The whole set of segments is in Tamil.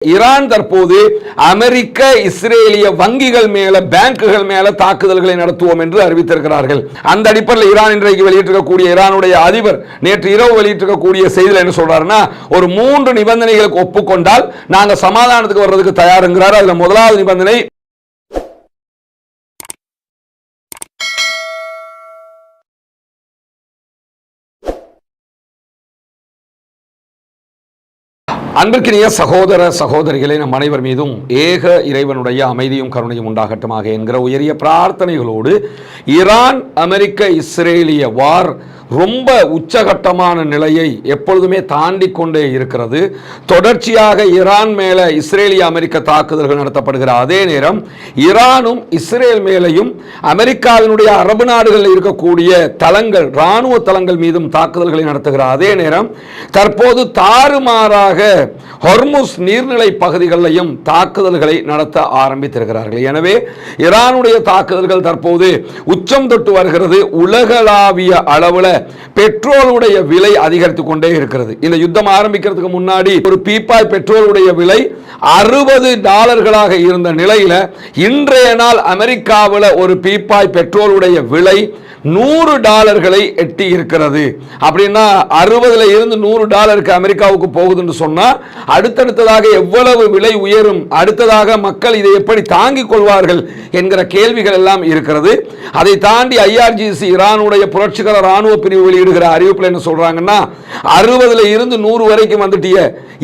ஈரான் தற்போது அமெரிக்க இஸ்ரேலிய வங்கிகள் மேல பேங்குகள் மேல தாக்குதல்களை நடத்துவோம் என்று அறிவித்திருக்கிறார்கள். அந்த அடிப்படையில் ஈரான் இன்றைக்கு வெளியிட்டிருக்கக்கூடிய ஈரானுடைய அதிபர் நேற்று இரவு வெளியிட்டிருக்கக்கூடிய செய்தியில் என்ன சொல்றாருன்னா, ஒரு 3 நிபந்தனைகளுக்கு ஒப்புக்கொண்டால் நாங்க சமாதானத்துக்கு வர்றதுக்கு தயாருங்கிறார். அதுல முதலாவது நிபந்தனை, அன்பிற்கினிய சகோதர சகோதரிகளை நம் அனைவர் மீதும் ஏக இறைவனுடைய அமைதியும் கருணையும் உண்டாகட்டுமாக என்கிற உயரிய பிரார்த்தனைகளோடு, ஈரான் அமெரிக்க இஸ்ரேலிய வார் ரொம்ப உச்சகட்டமான நிலையை எப்பொழுதுமே தாண்டி கொண்டே இருக்கிறது. தொடர்ச்சியாக ஈரான் மேல இஸ்ரேலிய அமெரிக்க தாக்குதல்கள் நடத்தப்படுகிற அதே நேரம் ஈரானும் இஸ்ரேல் மேலையும் அமெரிக்காவினுடைய அரபு நாடுகளில் இருக்கக்கூடிய தளங்கள், இராணுவ தளங்கள் மீதும் தாக்குதல்களை நடத்துகிற அதே நேரம் தற்போது தாறுமாறாக ஹொர்முஸ் நீர்நிலை பகுதிகளிலையும் தாக்குதல்களை நடத்த ஆரம்பித்திருக்கிறார்கள். எனவே ஈரானுடைய தாக்குதல்கள் தற்போது உச்சம் தொட்டு வருகிறது. உலகளாவிய அளவில் பெட்ரோலுடைய விலை அதிகரித்துக் கொண்டே இருக்கிறது. இந்த யுத்தம் ஆரம்பிக்கிறதுக்கு முன்னாடி ஒரு பீப்பாய் பெட்ரோலுடைய விலை $60 இருந்த நிலையில இன்றைய நாள் அமெரிக்காவில் ஒரு பீப்பாய் பெட்ரோலுடைய விலை $100 எட்டி இருக்கிறது. அப்படின்னா 60 இருந்து $100 அமெரிக்காவுக்கு போகுதுன்னு சொன்னா அடுத்தடுத்ததாக எவ்வளவு விலை உயரும், அடுத்ததாக மக்கள் இதை எப்படி தாங்கிக் கொள்வார்கள் என்கிற கேள்விகள் எல்லாம் இருக்கிறது. அதை தாண்டி IRGC ஈரானுடைய புரட்சிகர ராணுவ பிரிவு வெளியிடுகிற அறிவிப்பில் என்ன சொல்றாங்கன்னா, 60 இருந்து 100 வரைக்கும் வந்துட்டிய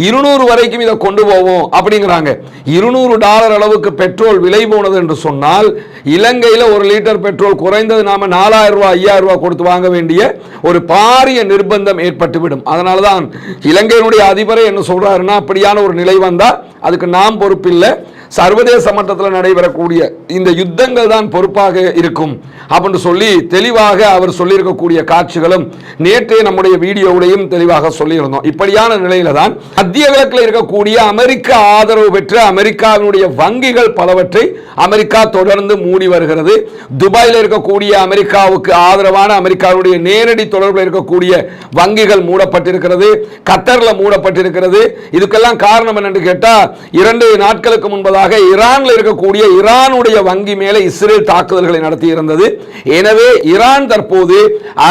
200 வரைக்கும் இதை கொண்டு போவோம் அப்படிங்கிறாங்க. $200 அளவுக்கு பெட்ரோல் விலை போனது என்று சொன்னால் இலங்கையில் 1 லிட்டர் பெட்ரோல் குறைந்தது நாம $4000 $5000 கொடுத்து வாங்க வேண்டிய ஒரு பாரிய நிர்பந்தம் ஏற்பட்டுவிடும். அதனால்தான் இலங்கையினுடைய அதிபரை என்ன சொல்றாருன்னா, அப்படியான ஒரு நிலை வந்தா அதுக்கு நாம் பொறுப்பில்லை, சர்வதேச மட்டத்தில் நடைபெறக்கூடிய இந்த யுத்தங்கள் தான் பொறுப்பாக இருக்கும் அப்படின்னு சொல்லி தெளிவாக அவர் சொல்லியிருக்கக்கூடிய காட்சிகளும் நேற்றே நம்முடைய வீடியோவுடையும் தெளிவாக சொல்லியிருந்தோம். இப்படியான நிலையில தான் மத்திய கிழக்கில் இருக்கக்கூடிய அமெரிக்க ஆதரவு பெற்ற அமெரிக்காவினுடைய வங்கிகள் பலவற்றை அமெரிக்கா தொடர்ந்து மூடி வருகிறது. துபாயில் இருக்கக்கூடிய அமெரிக்காவுக்கு ஆதரவான அமெரிக்காவுடைய நேரடி தொடர்பில் இருக்கக்கூடிய வங்கிகள் மூடப்பட்டிருக்கிறது, கத்தர்ல மூடப்பட்டிருக்கிறது. இதுக்கெல்லாம் காரணம் என்னன்னு கேட்டா, 2 நாட்களுக்கு முன்பதாக ஈரான்ல இருக்கக்கூடிய ஈரானுடைய வங்கி மேல இஸ்ரேல் தாக்குதல்களை நடத்தி இருந்தது. எனவே ஈரான் தற்போது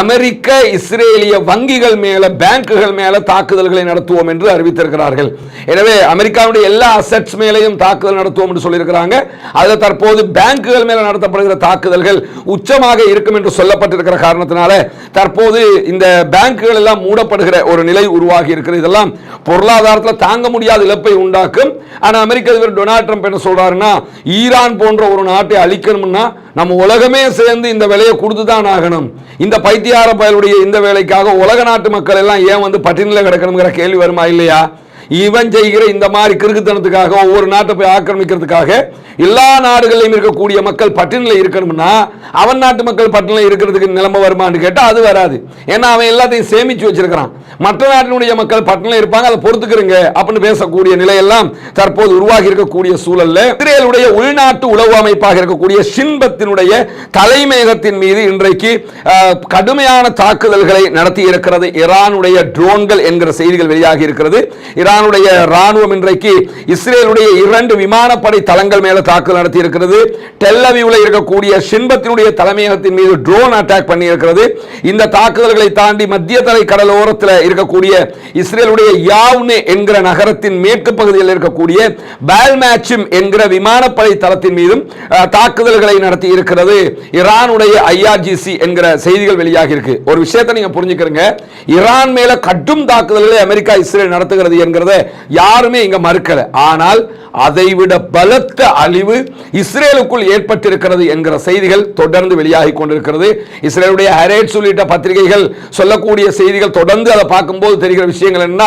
அமெரிக்க இஸ்ரேலிய வங்கிகள் மேல பேங்குகள் மேல தாக்குதல்களை நடத்துவோம் என்று அறிவித்திருக்கிறார்கள். எனவே அமெரிக்காவுடைய எல்லா அசெட்ஸ் மேலையும் தாக்குதல் நடத்துவோம் என்று சொல்லியிருக்கிறாங்க. அதில் தற்போது பேங்குகள் மேல நடத்தப்படுகிற தாக்குதல்கள் உச்சமாக இருக்கும் என்று சொல்லப்பட்டிருக்கிற காரணத்தினால தற்போது இந்த பேங்குகள் எல்லாம் மூடப்படுகிற ஒரு நிலை உருவாகி இருக்கிறது. இதெல்லாம் பொருளாதாரத்தில் தாங்க முடியாத இழப்பை உண்டாக்கும். ஆனா அமெரிக்க அதிபர் டொனால்ட் ட்ரம்ப் என்ன சொல்றாருன்னா, ஈரான் போன்ற ஒரு நாட்டை அழிக்கணும்னா நம்ம உலகமே சேர்ந்து இந்த விலையை கொடுத்துதான் ஆகணும். இந்த பைத்தியார பயலுடைய இந்த வேலைக்காக உலக நாட்டு மக்கள் எல்லாம் ஏன் வந்து பட்டினில கிடக்கணுங்கிற கேள்வி வருமா இல்லையா? இவன் செய்கிற இந்த மாதிரி கிறுக்குத்தனத்துக்காக ஒவ்வொரு நாட்டை போய் ஆக்கிரமிக்கிறதுக்காக எல்லா நாடுகளிலும் இருக்கக்கூடிய மக்கள் பட்டினில இருக்கணும்னா அவன் நாட்டு மக்கள் பட்டினில இருக்கிறதுக்கு நிலைமை வருமானு கேட்டா அது வராது. ஏன்னா அவன் எல்லாத்தையும் சேமிச்சு வச்சிருக்கிறான். மற்ற நாட்டினுடைய மக்கள் பட்டினில இருப்பாங்க, அதை பொறுத்துக்கிறங்க அப்படின்னு பேசக்கூடிய நிலையெல்லாம் தற்போது உருவாகி இருக்கக்கூடிய சூழல்ல இஸ்ரேலுடைய உள்நாட்டு உளவு அமைப்பாக இருக்கக்கூடிய ஷின்பத்தினுடைய தலைமையகத்தின் மீது இன்றைக்கு கடுமையான தாக்குதல்களை நடத்தி இருக்கிறது ஈரானுடைய ட்ரோன்கள் என்கிற செய்திகள் வெளியாகி இருக்கிறது. ஈரானுடைய ராணுவம் இன்றைக்கு இஸ்ரேலுடைய 2 விமானப்படை தளங்கள் மேல தாக்குதல் நடத்தி இருக்கிறது. டெல் அவீவ்ல இருக்கக்கூடிய ஷின்பத்தினுடைய தலைமையகத்தின் மீது ட்ரோன் அட்டாக் பண்ணி இருக்கிறது. இந்த தாக்குதல்களை தாண்டி மத்திய தரை கடலோரத்தில் இருக்கக்கூடிய இஸ்ரேலுடைய யாவ்னே என்கிற நகரத்தின் மேற்கு பகுதியில் இருக்கக்கூடிய பால்மேச்சும் என்கிற விமானப்படை தளத்தின் மீதும் தாக்குதல்களை நடத்தி இருக்கிறது ஈரானுடைய IRGC என்கிற செய்திகள் வெளியாகி இருக்கு. ஒரு விஷயத்தை நீங்க புரிஞ்சுக்கிறீங்க, ஈரான் மேல கடும் தாக்குதல்களை அமெரிக்கா இஸ்ரேல் நடத்துகிறது என்கிறத யாருமே இங்க மறுக்கல. ஆனால் அதைவிட பலத்த அழிவு இஸ்ரேலுக்குள் ஏற்பட்டிருக்கிறது என்கிற செய்திகள் தொடர்ந்து வெளியாகி கொண்டிருக்கிறது. இஸ்ரேலுடைய ஹரேட்ஸ் உள்ளிட்ட பத்திரிகைகள் சொல்லக்கூடிய செய்திகள் தொடர்ந்து அதை பார்க்கும்போது தெரிகிற விஷயங்கள் என்ன,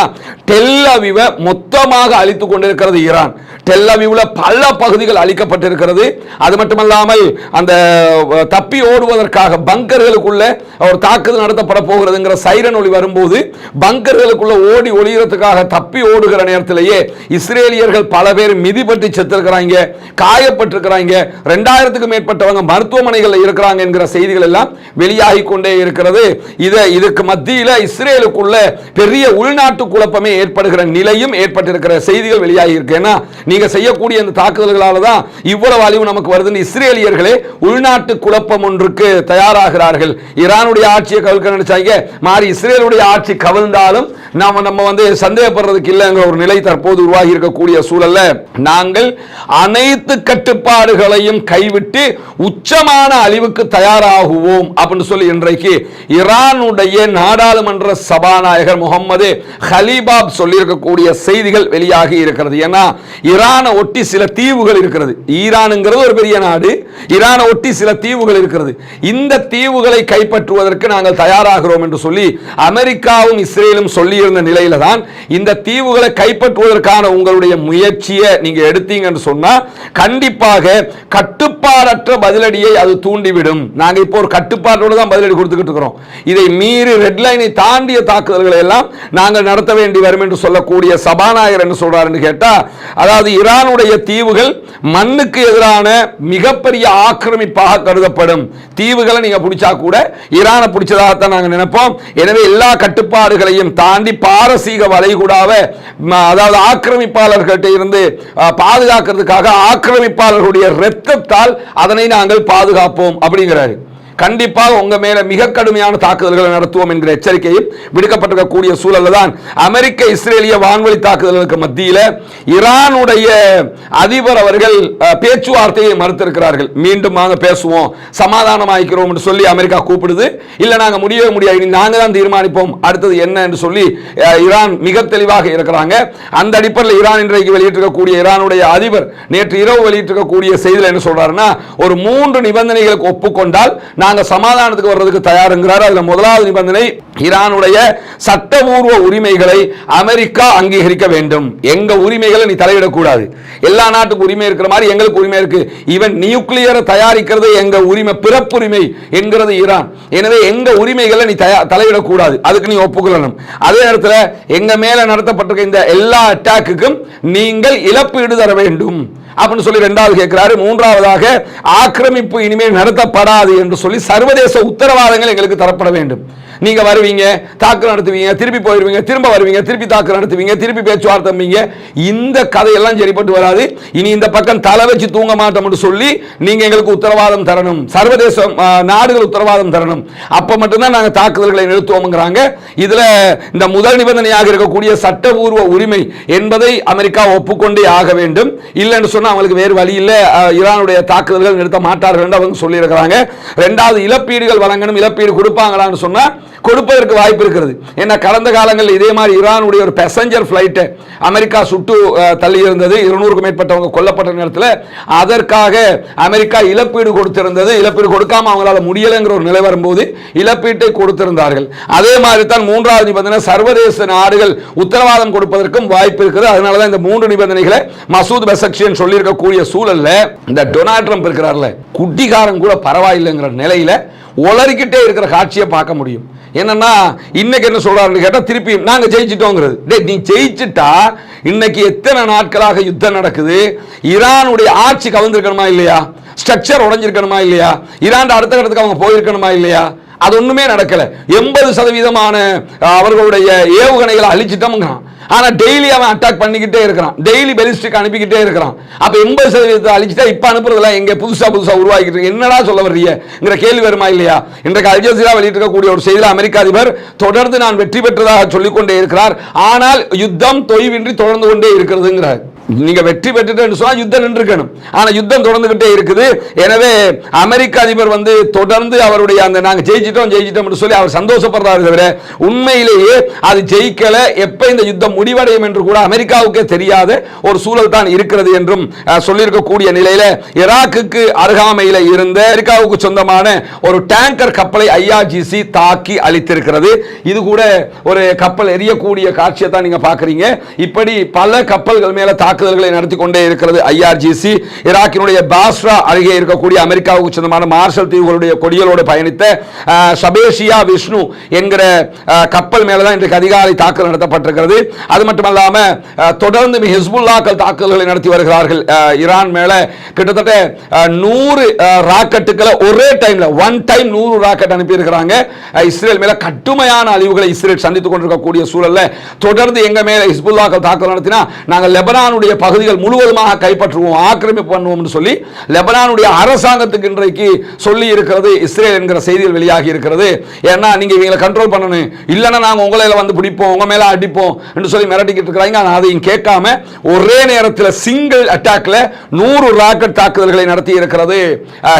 டெல் அவீவை மொத்தமாக அழித்துக் கொண்டிருக்கிறது ஈரான். டெல் அவீவ்ல பல பகுதிகள் அழிக்கப்பட்டிருக்கிறது. அது மட்டுமல்லாமல் அந்த தப்பி ஓடுவதற்காக பங்கர்களுக்குள்ள ஒரு தாக்குதல் நடத்தப்பட போகிறதுங்கிற சைரன் ஒளி வரும்போது பங்கர்களுக்குள்ள ஓடி ஒளியறதுக்காக தப்பி ஓடுகிற நேரத்திலேயே இஸ்ரேலியர்கள் பல பேர் மிதிப்பட்டு செத்திருக்கிறாங்க, காயப்பட்டிருக்கிறாங்க, 2000க்கும் மேற்பட்டவங்க மருத்துவமனைகளில் இருக்கிறாங்க என்கிற செய்திகள் எல்லாம் வெளியாகி கொண்டே இருக்கிறது. இதுக்கு மத்தியில் இஸ்ரேலுக்குள்ள பெரிய உள்நாட்டு குழப்பமே ஏற்படுகிற நிலையும் ஏற்பட்டிருக்கிற செய்திகள் வெளியாகி இருக்கு. ஏன்னா நீங்க செய்யக்கூடிய இந்த தாக்குதல்களால தான் இவ்வளவு அழிவு நமக்கு வருதுன்னு இஸ்ரேலியர்களே உள்நாட்டு குழப்பம் ஒன்றுக்கு தயாராகிறார்கள். ஈரானுடைய ஆட்சியை கவிழ்க்க நினைச்சாங்க, மாறி இஸ்ரேலுடைய ஆட்சி கவிழ்ந்தாலும் நம்ம வந்து சந்தேகப்படுறதுக்கு இல்லைங்கிற ஒரு நிலை தற்போது உருவாகி இருக்கக்கூடிய சூழல்ல நாங்கள் அனைத்து கட்டுப்பாடுகளையும் கைவிட்டு உச்சமான அழிவுக்கு தயாராகுவோம் அப்படின்னு சொல்லி இன்றைக்கு ஈரானுடைய நாடாளுமன்ற சபாநாயகர் முகமது ஹலீபாப் சொல்லியிருக்கக்கூடிய செய்திகள் வெளியாகி இருக்கிறது. ஏன்னா ஈரானை ஒட்டி சில தீவுகள் இருக்கிறது. ஈரானுங்கிறது ஒரு பெரிய நாடு, ஈரானை ஒட்டி சில தீவுகள் இருக்கிறது. இந்த தீவுகளை கைப்பற்றுவதற்கு நாங்கள் தயாராகிறோம் என்று சொல்லி அமெரிக்காவும் இஸ்ரேலும் சொல்லியிருந்த நிலையில தான் இந்த தீவுகளை கைப்பற்றுவதற்கான உங்களுடைய முயற்சியை நீங்க எடுத்தீங்கன்னு சொன்னா கண்டிப்பாக கட்டுப்பாடற்ற பதிலடியை அது தூண்டிவிடும். நாங்க இப்போ ஒரு கட்டுப்பாட்டோடு தான் பதிலடி கொடுத்துக்கிட்டு இருக்கிறோம். இதை மீறி ரெட் லைனை தாண்டிய தாக்குதல்களை எல்லாம் நாங்கள் நடத்த வேண்டி வரும் என்று சொல்லக்கூடிய சபாநாயகர் என்ன சொல்றாருன்னு கேட்டா, அதாவது ஈரானுடைய தீவுகள் மண்ணுக்கு எதிரான மிகப்பெரிய ஆக்கிரமிப்பாக கருதப்படும். தீவுகளை நீங்க பிடிச்சா கூட ஈரானை பிடிச்சதாகத்தான் நாங்கள் நினைப்போம். எனவே எல்லா கட்டுப்பாடுகளையும் தாண்டி பாரசீக வளைகுடாவை அதாவது ஆக்கிரமிப்பாளர்கிட்ட இருந்து பாதுகாக்கிறதுக்காக ஆக்கிரமிப்பாளர்களுடைய இரத்தத்தால் அதனை நாங்கள் பாதுகாப்போம் அப்படிங்கிறாரு. கண்டிப்பாக உங்க மேல மிக கடுமையான தாக்குதல்களை நடத்துவோம் என்கிற எச்சரிக்கையும் விடுக்கப்பட்டிருக்கக்கூடிய சூழல்ல தான் அமெரிக்க இஸ்ரேலிய வான்வழி தாக்குதலுக்கு மத்தியில் ஈரானுடைய அதிபர் அவர்கள் பேச்சுவார்த்தையை மறுத்திருக்கிறார்கள். மீண்டும் நாங்கள் பேசுவோம், சமாதானமாக்கிறோம் என்று சொல்லி அமெரிக்கா கூப்பிடுது. இல்ல நாங்க முடியவே முடியாது, நாங்க தான் தீர்மானிப்போம் அடுத்தது என்ன என்று சொல்லி ஈரான் மிக தெளிவாக இருக்கிறாங்க. அந்த அடிப்படையில் ஈரான் இன்றைக்கு வெளியிட்டிருக்கக்கூடிய ஈரானுடைய அதிபர் நேற்று இரவு வெளியிட்டிருக்கக்கூடிய செய்தியில் என்ன சொல்றாருன்னா, ஒரு 3 நிபந்தனைகளுக்கு ஒப்புக்கொண்டால் நாங்க சமாதானத்துக்கு வர்றதுக்கு தயாருங்கிறார். அதுல முதலாவது நிபந்தனை, ஈரானுடைய சட்டபூர்வ உரிமைகளை அமெரிக்கா அங்கீகரிக்க வேண்டும். எங்க உரிமைகளை நீ தலையிடக்கூடாது. எல்லா நாட்டுக்கு உரிமை இருக்கிற மாதிரி எங்களுக்கு உரிமை இருக்கு. ஈவன் நியூக்ளியரை தயாரிக்கிறது எங்க உரிமை, பிறப்புரிமை என்கிறது ஈரான். எனவே எங்க உரிமைகளை நீ தலையிடக்கூடாது, அதுக்கு நீ ஒப்புக்கொள்ளணும். அதே நேரத்தில் எங்க மேல நடத்தப்பட்டிருக்க இந்த எல்லா அட்டாக்குக்கும் நீங்கள் இழப்பீடு தர வேண்டும் அப்படின்னு சொல்லி 2வது கேட்கிறாரு. 3வதாக ஆக்கிரமிப்பு இனிமேல் நடத்தப்படாது என்று சொல்லி சர்வதேச உத்தரவாதங்கள் எங்களுக்கு தரப்பட வேண்டும். நீங்க வருவீங்க, தாக்குதல் நடத்துவீங்க, திருப்பி போயிருவீங்க, திரும்ப வருவீங்க, திருப்பி தாக்குதல் நடத்துவீங்க, திருப்பி பேச்சுவார்த்தை, இந்த கதையெல்லாம் சரிப்பட்டு வராது. இனி இந்த பக்கம் தலை வச்சு தூங்க மாட்டோம் என்று சொல்லி நீங்க எங்களுக்கு உத்தரவாதம் தரணும், சர்வதேச நாடுகள் உத்தரவாதம் தரணும். அப்ப மட்டும்தான் நாங்க தாக்குதல்களை நிறுத்துவோம்ங்கிறாங்க. இதுல இந்த முதல் நிபந்தனையாக இருக்கக்கூடிய சட்டபூர்வ உரிமை என்பதை அமெரிக்கா ஒப்புக்கொண்டே ஆக வேண்டும். இல்லைன்னு சொன்னா அவங்களுக்கு வேறு வழி இல்லை, ஈரானுடைய தாக்குதல்கள் நிறுத்த மாட்டார்கள் என்று அவங்க சொல்லி இருக்கிறாங்க. 2வது இழப்பீடுகள் வழங்கணும். இழப்பீடு கொடுப்பாங்களான்னு சொன்னா கொடுப்பதற்கு வாய்ப்பு இருக்கிறது. ஏன்னா கடந்த காலங்களில் இதே மாதிரி ஈரானுடைய ஒரு பேசஞ்சர் பிளைட் அமெரிக்கா சுட்டு தள்ளி இருந்தது, 200க்கும் மேற்பட்டவங்க கொல்லப்பட்ட நேரத்தில் அதற்காக அமெரிக்கா இழப்பீடு கொடுத்திருந்தது. இழப்பீடு கொடுக்காம அவங்களால முடியலைங்கிற ஒரு நிலை வரும்போது இழப்பீட்டை கொடுத்திருந்தார்கள். அதே மாதிரி தான் 3வது நிபந்தனை, சர்வதேச நாடுகள் உத்தரவாதம் கொடுப்பதற்கும் வாய்ப்பு இருக்கிறது. அதனாலதான் இந்த 3 நிபந்தனைகளை மசூத் பெசக்ஷியன் சொல்லி இருக்கக்கூடிய சூழல்ல இந்த டொனால்ட் ட்ரம்ப் இருக்கிறார்ல, குட்டிகாரன் கூட பரவாயில்லைங்கிற நிலையில ஒளறிக்கிட்டே இருக்கிற காட்சியை பார்க்க முடியும். என்னன்னா இன்னைக்கு என்ன சொல்றாருன்னு கேட்டா, திருப்பி நாங்க ஜெயிச்சிட்டோங்கிறது. நீ ஜெயிச்சுட்டா இன்னைக்கு எத்தனை நாட்களாக யுத்தம் நடக்குது, ஈரானுடைய ஆட்சி கவர்ந்திருக்கணுமா இல்லையா, ஸ்ட்ரக்சர் உடைஞ்சிருக்கணுமா இல்லையா, ஈரான் அடுத்த கட்டத்துக்கு அவங்க போயிருக்கணுமா இல்லையா, அது ஒண்ணுமே நடக்கல. 80% அவர்களுடைய ஏவுகணைகளை அழிச்சிட்டோம்ங்கிறான். ஆனா டெய்லி அவன் அட்டாக் பண்ணிக்கிட்டே இருக்கிறான், டெய்லி பெலிஸ்டிக் அனுப்பிக்கிட்டே இருக்கிறான். அப்ப 80% அழிச்சிட்டா இப்ப அனுப்புறதுல எங்க புதுசா உருவாக்கிட்டு என்னடா சொல்ல வர்றீங்கிற கேள்வி வருமா இல்லையா? இன்றைக்கு அல் ஜஸீரா வெளியிட்டிருக்கக்கூடிய ஒரு செய்தியில் அமெரிக்க அதிபர் தொடர்ந்து நான் வெற்றி பெற்றதாக சொல்லிக்கொண்டே இருக்கிறார், ஆனால் யுத்தம் தொய்வின்றி தொடர்ந்து கொண்டே இருக்கிறதுங்கிறார். நீங்க வெற்றி பெற்றுட்டு சொன்னா யுத்தம் நின்றுக்கணும், ஆனா யுத்தம் தொடர்ந்துகிட்டே இருக்குது. எனவே அமெரிக்க அதிபர் தொடர்ந்து அவருடைய அந்த நாங்க ஜெயிச்சிட்டோம் சொல்லி அவர் சந்தோஷப்படுறாரு தவிர உண்மையிலேயே அது ஜெயிக்கல, எப்ப இந்த யுத்தம் முடிவடையும் என்று கூட அமெரிக்காவுக்கே தெரியாத ஒரு சூழல் தான் இருக்கிறது என்றும் சொல்லியிருக்கக்கூடிய நிலையில ஈராக்குக்கு அருகாமையில் இருந்த அமெரிக்காவுக்கு சொந்தமான ஒரு டேங்கர் கப்பலை IRGC தாக்கி அழித்திருக்கிறது. இது கூட ஒரு கப்பல் எரியக்கூடிய காட்சியை தான் நீங்க பாக்குறீங்க. இப்படி பல கப்பல்கள் மேல தாக்க தாக்குதல்களை நடத்தி கொண்டே இருக்கிறது IRGC. ஈராக்கினுடைய பாஸ்ரா அருகே இருக்கக்கூடிய அமெரிக்காவுக்கு சொந்தமான மார்ஷல் தீவுகளுடைய கொடிகளோடு பயணித்த ஷபேஷியா விஷ்ணு என்கிற கப்பல் மேலதான் இன்றைக்கு அதிகாலை தாக்குதல் நடத்தப்பட்டிருக்கிறது. அது மட்டுமல்லாம தொடர்ந்து ஹிஸ்புல்லாக்கள் தாக்குதல்களை நடத்தி வருகிறார்கள். ஈரான் மேல கிட்டத்தட்ட 100 ராக்கெட்டுகளை ஒரே டைம்ல ஒன் டைம் 100 ராக்கெட் அனுப்பி இருக்கிறாங்க. இஸ்ரேல் மேல கடுமையான அழிவுகளை இஸ்ரேல் சந்தித்துக் கொண்டிருக்கக்கூடிய சூழல்ல தொடர்ந்து எங்க மேல ஹிஸ்புல்லாக்கள் தாக்குதல் நடத்தினா நாங்கள் லெபனானுடைய பகுதிகள் முழுவதுமாக கைப்பற்றுவோம், ஆக்கிரமிப்பு பண்ணுவோம் என்று சொல்லி லெபனானுடைய அரசாங்கத்துக்கு இன்றைக்கு சொல்லி இருக்கிறது இஸ்ரேல் என்கிற செய்திகள் வெளியாகி இருக்கிறது. ஏன்னா நீங்க இவங்களை கண்ட்ரோல் பண்ணணும், இல்லைன்னா நாங்க உங்களை வந்து பிடிப்போம், உங்க மேல அடிப்போம் என்று சொல்லி மிரட்டிக்கிட்டு இருக்கிறாங்க. அதையும் கேட்காம ஒரே நேரத்தில் சிங்கிள் அட்டாக்ல 100 ராக்கெட் தாக்குதல்களை நடத்தி இருக்கிறது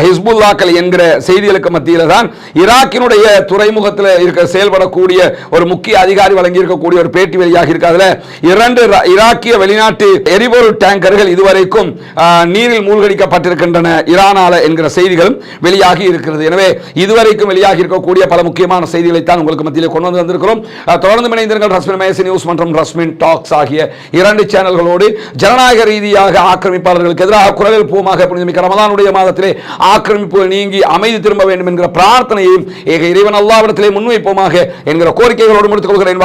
ஹிஸ்புல்லாக்கள் என்கிற செய்திகளுக்கு மத்தியில் தான் ஈராக்கினுடைய துறைமுகத்தில் இருக்க செயல்படக்கூடிய ஒரு முக்கிய அதிகாரி வழங்கி இருக்கக்கூடிய ஒரு பேட்டி வெளியாகி இருக்கிறதுல 2 ஈராக்கிய வெளிநாட்டு எரிபொருள் டேங்கர்கள் இதுவரைக்கும் நீரில் மூழ்கடிக்கப்பட்டிருக்கின்றன ஈரானால என்கிற செய்திகளும் வெளியாகி இருக்கிறது. எனவே இதுவரைக்கும் வெளியாகி இருக்கக்கூடிய பல முக்கியமான செய்திகளை தான் உங்களுக்கு மத்தியில் கொண்டு வந்து வந்திருக்கிறோம். தொடர்ந்து இணைந்திருங்கள். ரஸ்மின் மேசி நியூஸ் மற்றும் ரஸ்மின் டாக்ஸ் ஆகிய 2 சேனல்களோடு ஜனநாயக ரீதியாக ஆக்கிரமிப்பாளர்களுக்கு எதிராக குரல் எழுப்புவோமாக. புனிதமிக்க ரமலானுடைய மாதத்திலே ஆக்கிரமிப்புகள் நீங்கி அமைதி திரும்ப வேண்டும் என்கிற பிரார்த்தனையையும் ஏக இறைவன் அல்லாஹ்விடத்திலே முன்வைப்போமாக என்கிற கோரிக்கைகளோடு முடித்துக் கொள்கிறேன்.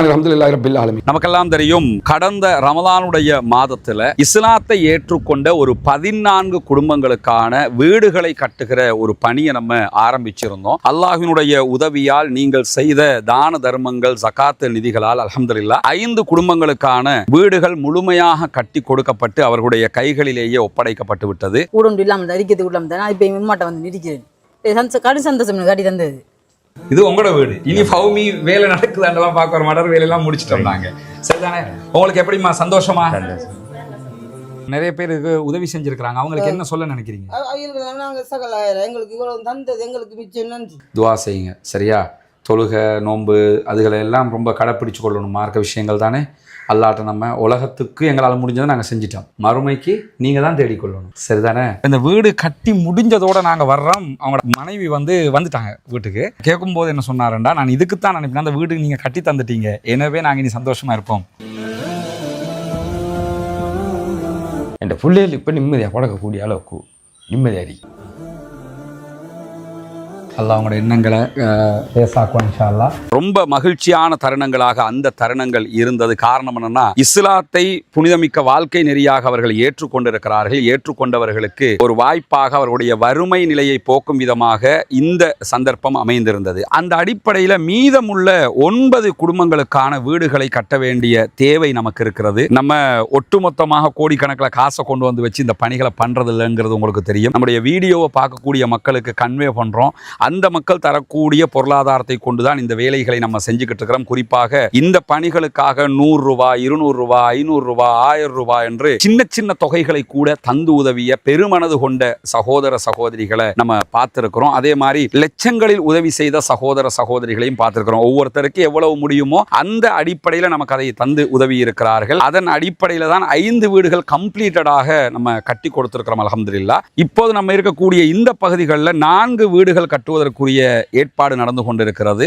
அல்ஹம்துலில்லாஹி ரப்பில் ஆலமீன். நமக்கெல்லாம் தெரியும், கடந்த ரமலானுடைய மாதத்தில் இஸ்லாத்தை ஏற்றுக்கொண்ட ஒரு 14 குடும்பங்களுக்கான வீடுகளை கட்டுகிற ஒரு பணியை நம்ம ஆரம்பிச்சிருந்தோம். அல்லாஹ்வினுடைய உதவியால் நீங்கள் செய்த தான தர்மங்கள் ஜகாத் நிதிகளால் அல்ஹம்துலில்லாஹ் 5 குடும்பங்களுக்கான வீடுகள் முழுமையாக கட்டி கொடுக்கப்பட்டு அவர்களுடைய கைகளிலேயே ஒப்படைக்கப்பட்டு விட்டது. இது உங்களோட வீடு, இனி பௌமி வேலை நடக்குதாண்டெல்லாம் பார்க்க வர மாட்டார், வேலையெல்லாம் முடிச்சுட்டோம் நாங்க. சரிதானே? உங்களுக்கு எப்படிமா சந்தோஷமா? நிறைய பேருக்கு உதவி செஞ்சிருக்காங்க, அவங்களுக்கு என்ன சொல்ல நினைக்கிறீங்க? துவா செய்யுங்க. சரியா? தொழுகை நோன்பு அதுகளை எல்லாம் ரொம்ப கடைப்பிடிச்சு கொள்ளணும். மார்க்க விஷயங்கள் தானே. அல்லாட்ட நம்ம உலகத்துக்கு எங்களால் முடிஞ்சதை நாங்கள் செஞ்சிட்டோம், மறுமைக்கு நீங்கள் தான் தேடிக்கொள்ளணும். சரிதானே? இந்த வீடு கட்டி முடிஞ்சதோட நாங்கள் வர்றோம். அவங்களோட மனைவி வந்துட்டாங்க வீட்டுக்கு. கேட்கும்போது என்ன சொன்னாருண்டா, நான் இதுக்கு தான் நினைப்பேன், அந்த வீடு நீங்கள் கட்டி தந்துட்டீங்க, எனவே நாங்கள் இனி சந்தோஷமாக இருப்போம். என் பிள்ளைகள் இப்போ நிம்மதியாக பழக்கக்கூடிய அளவுக்கு நிம்மதியாரி அல்லாஹ் அவங்களோட எண்ணங்களை பேசாக்குவான் இன்ஷா அல்லாஹ். ரொம்ப மகிழ்ச்சியான தருணங்களாக அந்த தருணங்கள் இருந்தது. காரணம் என்னன்னா, இஸ்லாத்தை புனிதமிக்க வாழ்க்கை நெறியாக அவர்கள் ஏற்றுக்கொண்டிருக்கிறார்கள். ஏற்றுக்கொண்டவர்களுக்கு ஒரு வாய்ப்பாக அவர்களுடைய வறுமை நிலையை போக்கும் விதமாக இந்த சந்தர்ப்பம் அமைந்திருந்தது. அந்த அடிப்படையில் மீதமுள்ள 9 குடும்பங்களுக்கான வீடுகளை கட்ட வேண்டிய தேவை நமக்கு இருக்கிறது. நம்ம ஒட்டுமொத்தமாக கோடிக்கணக்கில் காசை கொண்டு வந்து வச்சு இந்த பணிகளை பண்றது இல்லைங்கிறது உங்களுக்கு தெரியும். நம்முடைய வீடியோவை பார்க்கக்கூடிய மக்களுக்கு கன்வே பண்றோம். அந்த மக்கள் தரக்கூடிய பொருளாதாரத்தை கொண்டுதான் இந்த வேலைகளை நம்ம செஞ்சுக்கிட்டு இருக்கிறோம். குறிப்பாக இந்த பணிகளுக்காக 100 ரூபாய் 200 ரூபாய் 500 ரூபாய் 1000 ரூபாய் என்று சின்ன சின்ன தொகைகளை கூட தந்து உதவிய பெருமனது கொண்ட சகோதர சகோதரிகளை நம்ம பார்த்திருக்கிறோம். அதே மாதிரி லட்சங்களில் உதவி செய்த சகோதர சகோதரிகளையும் பார்த்திருக்கிறோம். ஒவ்வொருத்தருக்கு எவ்வளவு முடியுமோ அந்த அடிப்படையில் நமக்கு அதை தந்து உதவி இருக்கிறார்கள். அதன் அடிப்படையில் தான் 5 வீடுகள் கம்ப்ளீட்டடாக நம்ம கட்டி கொடுத்திருக்கிறோம் அல்ஹம்துலில்லாஹ். இப்போது நம்ம இருக்கக்கூடிய இந்த பகுதிகளில் 4 வீடுகள் கட்டுவதற்குரிய ஏற்பாடு நடந்து கொண்டிருக்கிறது.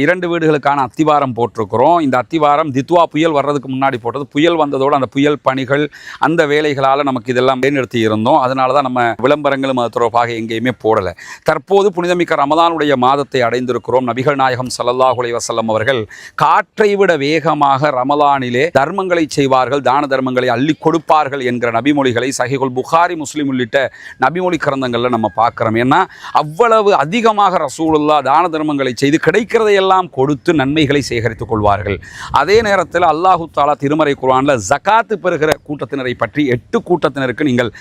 2 வீடுகளுக்கான அத்திவாரம் போட்டிருக்கிறோம். இந்த அத்திவாரம் தித்வா புயல் வர்றதுக்கு முன்னாடி போட்டது. புயல் வந்ததோடு அந்த புயல் பணிகள் அந்த வேலைகளால் நமக்கு இதெல்லாம் நிறுத்தி இருந்தோம். அதனால தான் நம்ம விளம்பரங்களும் அது தொடர்பாக எங்கேயுமே போடலை. தற்போது புனிதமிக்க ரமலானுடைய மாதத்தை அடைந்திருக்கிறோம். நபிகள் நாயகம் ஸல்லல்லாஹு அலைஹி வஸல்லம் அவர்கள் காற்றை விட வேகமாக ரமலானிலே தர்மங்களை செய்வார்கள், தான தர்மங்களை அள்ளி கொடுப்பார்கள் என்கிற நபிமொழிகளை சஹீஹுல் புகாரி முஸ்லிம் உள்ளிட்ட நபிமொழி கிரந்தங்களில் நம்ம பார்க்குறோம். ஏன்னா அவ்வளவு அதிகமாக ரசூலுல்லாஹ் தான தர்மங்களை செய்து கிடைக்கிறதையெல்லாம் கொடுத்து நன்மைகளை சேகரித்துக் கொள்வார்கள். அதே நேரத்தில் அல்லாஹு தஆலா திருமறை குர்ஆனில் ஜகாத்து பெறுகிற கூட்டத்தினரை பற்றி 8 கூட்டத்தினருக்கு நீங்கள்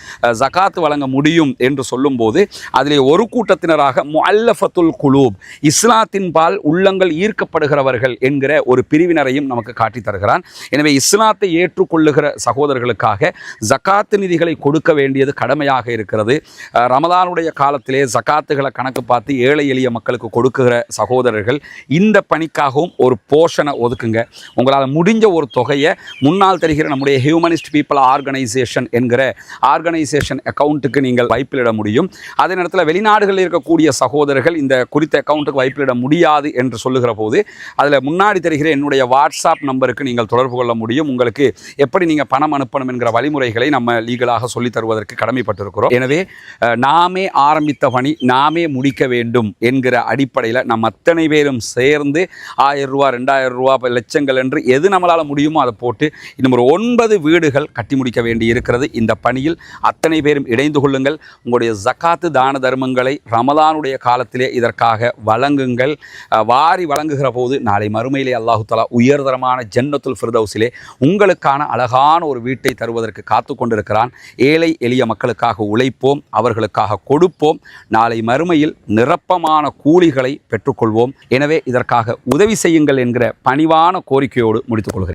ஜகாத்து வழங்க முடியும் என்று சொல்லும்போது அதிலே ஒரு கூட்டத்தினராக முஅல்லஃபத்துல் குலூப், இஸ்லாத்தின் பால் உள்ளங்கள் ஈர்க்கப்படுகிறவர்கள் என்கிற ஒரு பிரிவினரையும் நமக்கு காட்டி தருகிறான். எனவே இஸ்லாத்தை ஏற்றுக்கொள்ளுகிற சகோதரர்களுக்காக ஜகாத்து நிதிகளை கொடுக்க வேண்டியது கடமையாக இருக்கிறது. ரமலானுடைய காலத்திலே ஜகாத்துகளை கணக்கு பார்த்து ஏழை எளிய மக்களுக்கு கொடுக்குகிற சகோதரர்கள் இந்த பணிக்காகவும் ஒரு போர்ஷனை ஒதுக்குங்க. உங்களால் முடிஞ்ச ஒரு தொகையை முன்னால் தெரிகிற நம்முடைய ஹியூமனிஸ்ட் பீப்புள் ஆர்கனைசேஷன் என்கிற ஆர்கனைசேஷன் அக்கௌண்ட்டுக்கு நீங்கள் வைப்பிலிட முடியும். அதே நேரத்தில் வெளிநாடுகளில் இருக்கக்கூடிய சகோதரர்கள் இந்த குறித்த அக்கௌண்ட்டுக்கு வைப்பிலிட முடியாது என்று சொல்லுகிற போது அதில் முன்னாடி தெரிகிற என்னுடைய வாட்ஸ்அப் நம்பருக்கு நீங்கள் தொடர்பு கொள்ள முடியும். உங்களுக்கு எப்படி நீங்கள் பணம் அனுப்பணும் என்கிற வழிமுறைகளை நம்ம லீகலாக சொல்லித் தருவதற்கு கடமைப்பட்டிருக்கிறோம். எனவே நாமே ஆரம்பித்த பணி நாமே முடிக்க வேண்டும் என்கிற அடிப்படையில் நம்ம அத்தனை பேரும் சேர்ந்து 1000 ரூபா 2000 ரூபா லட்சங்கள் என்று எது நம்மளால் முடியுமோ அதை போட்டு இன்னும் ஒரு 9 வீடுகள் கட்டி முடிக்க வேண்டி இருக்கிறது. இந்த பணியில் அத்தனை பேரும் இணைந்து கொள்ளுங்கள். உங்களுடைய ஜகாத்து தான தர்மங்களை ரமலானுடைய காலத்திலே இதற்காக வழங்குங்கள். வாரி வழங்குகிற போது நாளை மறுமையிலே அல்லாஹு தஆலா உயர்தரமான ஜன்னத்துல் ஃபிர்தௌஸிலே உங்களுக்கான அழகான ஒரு வீட்டை தருவதற்கு காத்து கொண்டிருக்கிறான். ஏழை எளிய மக்களுக்காக உழைப்போம், அவர்களுக்காக கொடுப்போம். நாளை மறுமையில் நிரப்பமான கூலிகளை பெற்றுக்கொள்வோம். எனவே இதற்காக உதவி செய்யுங்கள் என்கிற பணிவான கோரிக்கையோடு முடித்துக் கொள்கிறேன்.